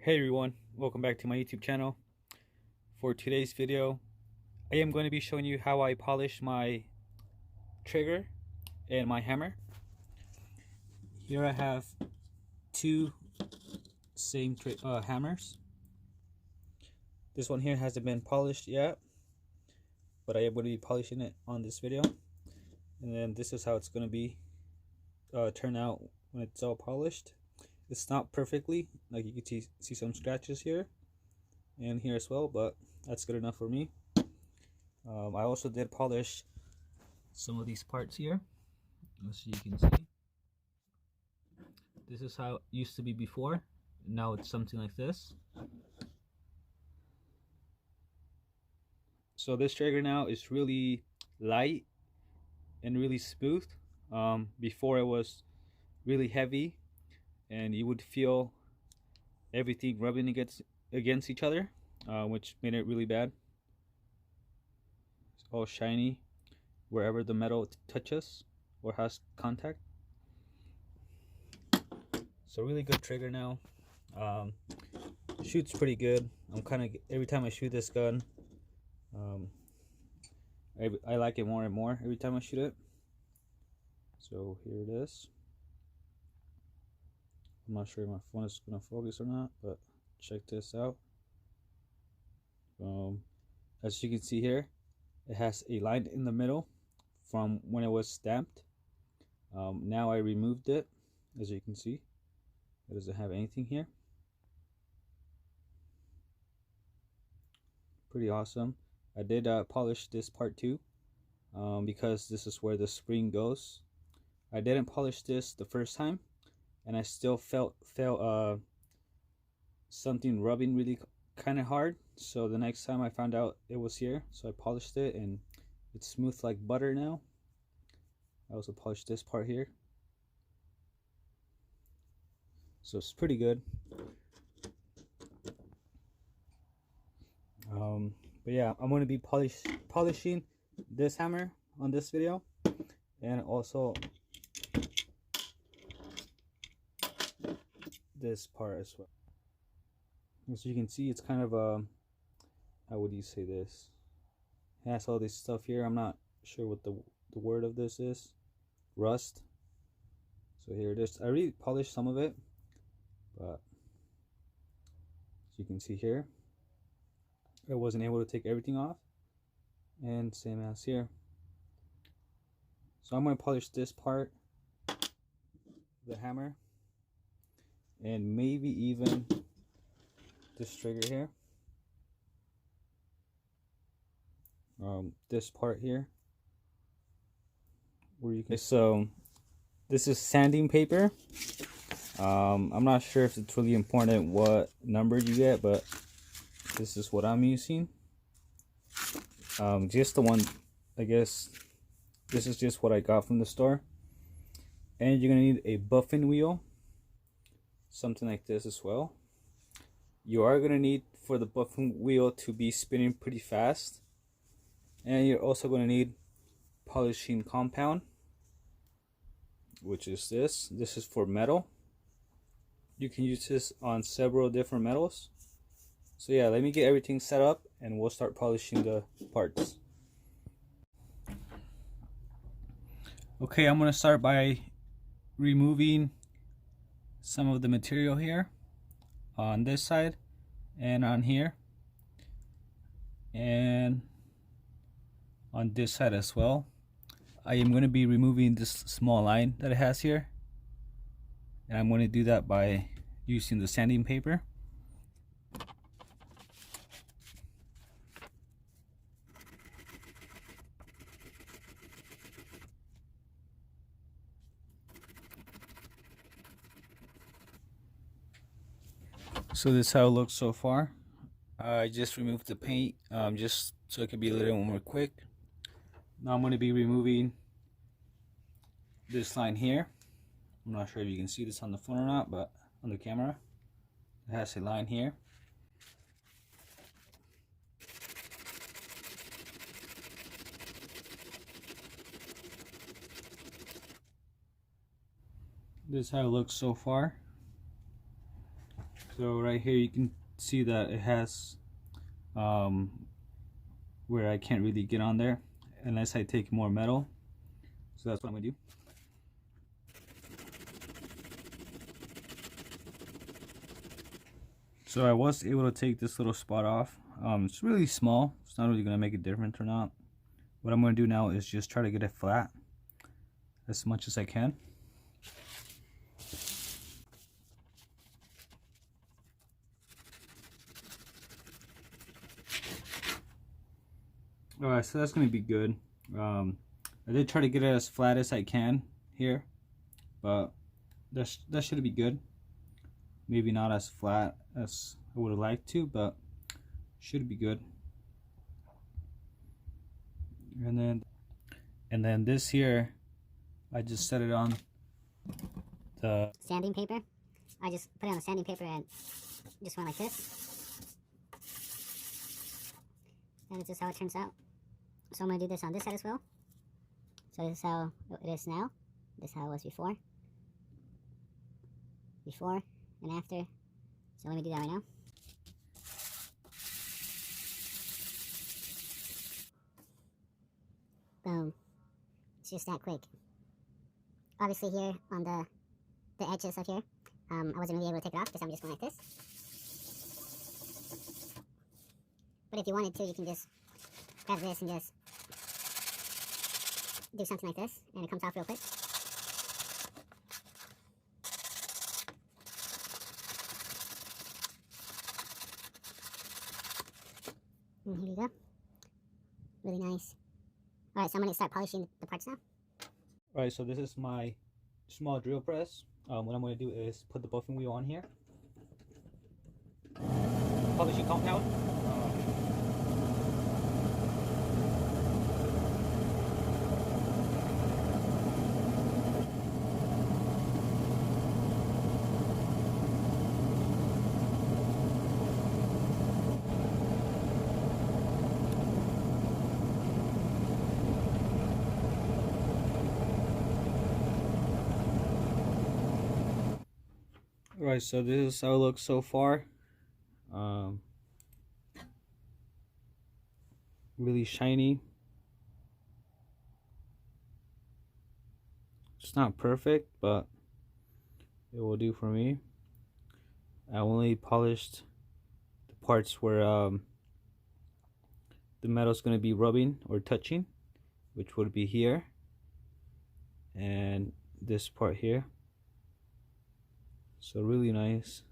Hey everyone, welcome back to my YouTube channel. For today's video, I am going to be showing you how I polish my trigger and my hammer. Here I have two same hammers. This one here hasn't been polished yet, but I am going to be polishing it on this video. And then this is how it's going to be turn out when it's all polished. It's not perfectly, like you can see some scratches here and here as well, but that's good enough for me. I also did polish some of these parts here, as you can see. This is how it used to be before. Now it's something like this. So this trigger now is really light and really smooth. Before it was really heavy and you would feel everything rubbing against each other, which made it really bad. It's all shiny wherever the metal touches or has contact. So really good trigger now. Shoots pretty good. I'm kind of, every time I shoot this gun, I like it more and more every time I shoot it. So here it is. I'm not sure if my phone is gonna focus or not, but check this out. As you can see here, it has a line in the middle from when it was stamped. Now I removed it. As you can see, it doesn't have anything here. Pretty awesome. I did polish this part too, because this is where the spring goes. I didn't polish this the first time, and I still felt something rubbing really kind of hard. So the next time I found out it was here, so I polished it and it's smooth like butter now. I also polished this part here, so it's pretty good. But yeah, I'm going to be polishing this hammer on this video, and also this part as well. As you can see, it's kind of a, how would you say this? It has all this stuff here. I'm not sure what the word of this is. Rust. So here it is. I already polished some of it, but as you can see here, I wasn't able to take everything off, and same as here. So I'm going to polish this part, the hammer, and maybe even this trigger here, this part here, where you can. So this is sanding paper. I'm not sure if it's really important what number you get, but this is what I'm using. Just the one, I guess. This is just what I got from the store. And you're gonna need a buffing wheel, something like this as well. You are gonna need for the buffing wheel to be spinning pretty fast, and you're also gonna need polishing compound, which is this. This is for metal. You can use this on several different metals. So yeah, let me get everything set up and we'll start polishing the parts. Okay, I'm gonna start by removing some of the material here on this side and on here and on this side as well. I am going to be removing this small line that it has here, and I'm going to do that by using the sanding paper. So this is how it looks so far. I just removed the paint just so it could be a little more quick. Now I'm going to be removing this line here. I'm not sure if you can see this on the phone or not, but on the camera it has a line here. This is how it looks so far. So right here you can see that it has where I can't really get on there unless I take more metal. So that's what I'm gonna do. So I was able to take this little spot off. It's really small. It's not really gonna make a difference or not. What I'm gonna do now is just try to get it flat as much as I can. Alright, so that's gonna be good. I did try to get it as flat as I can here, but that should be good. Maybe not as flat as I would have liked to, but should be good. And then this here, I just set it on the sanding paper. I just put it on the sanding paper and just went like this. And this is how it turns out. So I'm going to do this on this side as well. So this is how it is now. This is how it was before. Before and after. So let me do that right now. Boom. It's just that quick. Obviously here on the edges of here, I wasn't really able to take it off because I'm just going like this. But if you wanted to, you can just grab this and just do something like this, and it comes off real quick. And here you go. Really nice. Alright, so I'm going to start polishing the parts now. Alright, so this is my small drill press. What I'm going to do is put the buffing wheel on here. Polishing compound. Alright, so this is how it looks so far. Really shiny. It's not perfect, but it will do for me. I only polished the parts where the metal's going to be rubbing or touching, which would be here and this part here. So really nice.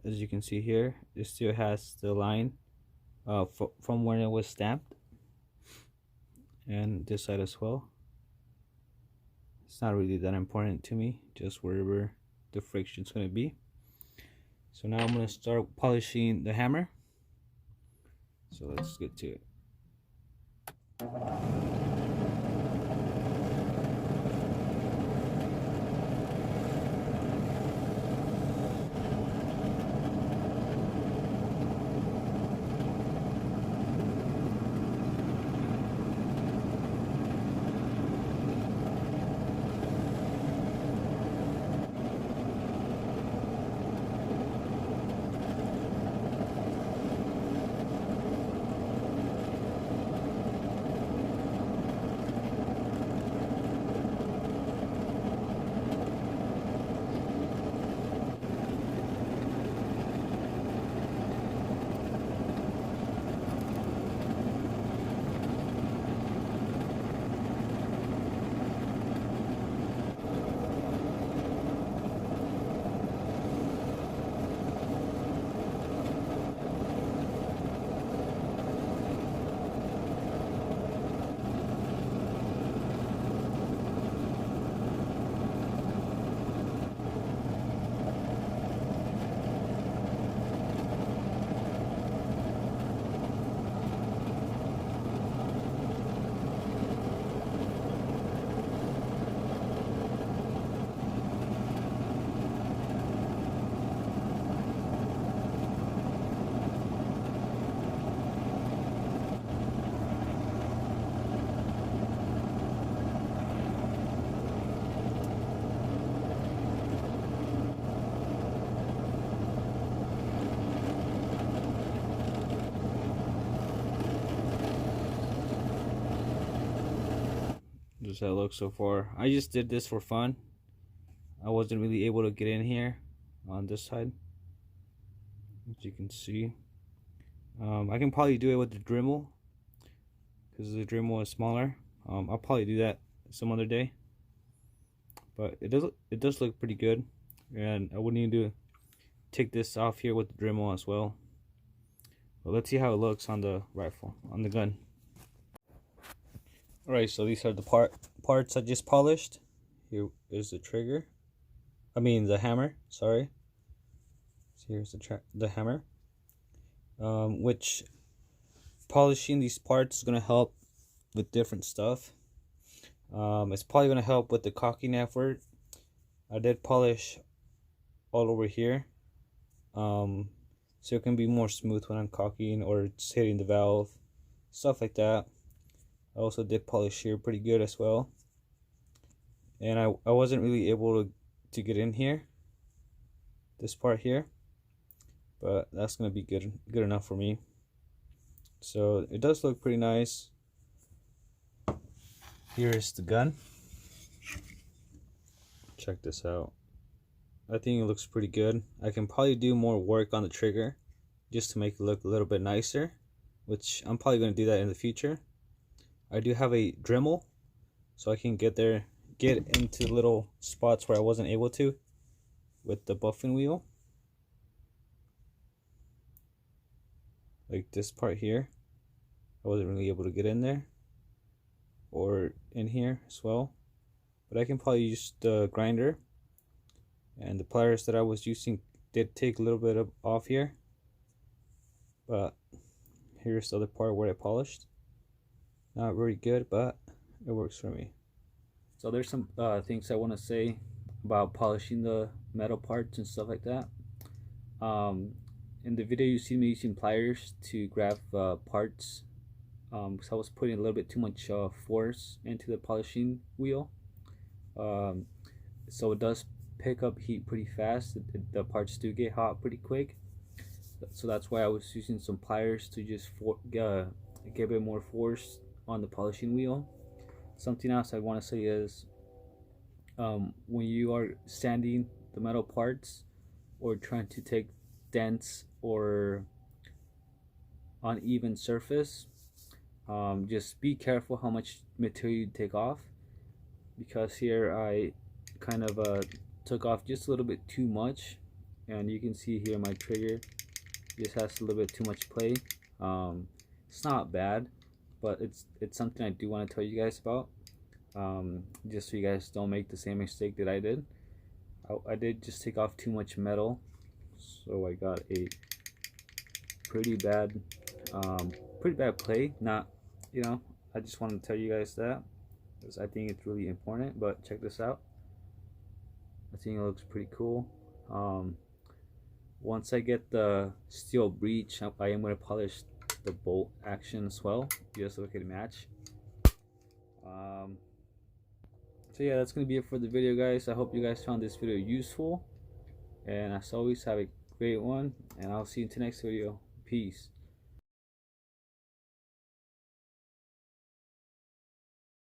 As you can see here, it still has the line from when it was stamped, and this side as well. It's not really that important to me, just wherever the friction is going to be. So now I'm going to start polishing the hammer. So let's get to it. is how it looks so far. I just did this for fun. I wasn't really able to get in here on this side, as you can see. I can probably do it with the Dremel because the Dremel is smaller. I'll probably do that some other day, but it does look pretty good, and I would need to take this off here with the Dremel as well. But let's see how it looks on the rifle, on the gun. Alright, so these are the parts I just polished. Here is the trigger. I mean the hammer, sorry. So here's the hammer. Which polishing these parts is going to help with different stuff. It's probably going to help with the cocking effort. I did polish all over here. So it can be more smooth when I'm cocking or just hitting the valve, stuff like that. I also did polish here pretty good as well. And I wasn't really able to get in here, this part here, but that's gonna be good enough for me. So it does look pretty nice. Here's the gun. Check this out. I think it looks pretty good. I can probably do more work on the trigger just to make it look a little bit nicer, which I'm probably going to do that in the future. I do have a Dremel, so I can get into little spots where I wasn't able to with the buffing wheel. Like this part here, I wasn't really able to get in there, or in here as well. But I can probably use the grinder. And the pliers that I was using did take a little bit off here, but here's the other part where I polished. Not very good, but it works for me. So there's some things I want to say about polishing the metal parts and stuff like that. In the video you see me using pliers to grab parts, so I was putting a little bit too much force into the polishing wheel, so it does pick up heat pretty fast. The parts do get hot pretty quick, so that's why I was using some pliers to just get a bit more force on the polishing wheel. Something else I want to say is when you are sanding the metal parts or trying to take dense or uneven surface, just be careful how much material you take off, because here I kind of took off just a little bit too much, and you can see here my trigger just has a little bit too much play. It's not bad, but it's something I do want to tell you guys about, just so you guys don't make the same mistake that I did. I did just take off too much metal, so I got a pretty bad play. Not, you know, I just wanted to tell you guys that because I think it's really important. But check this out. I think it looks pretty cool. Once I get the steel breech, I am going to polish the bolt action as well, just so it can match. So yeah, that's going to be it for the video, guys. I hope you guys found this video useful, and as always, have a great one, and I'll see you in the next video. Peace.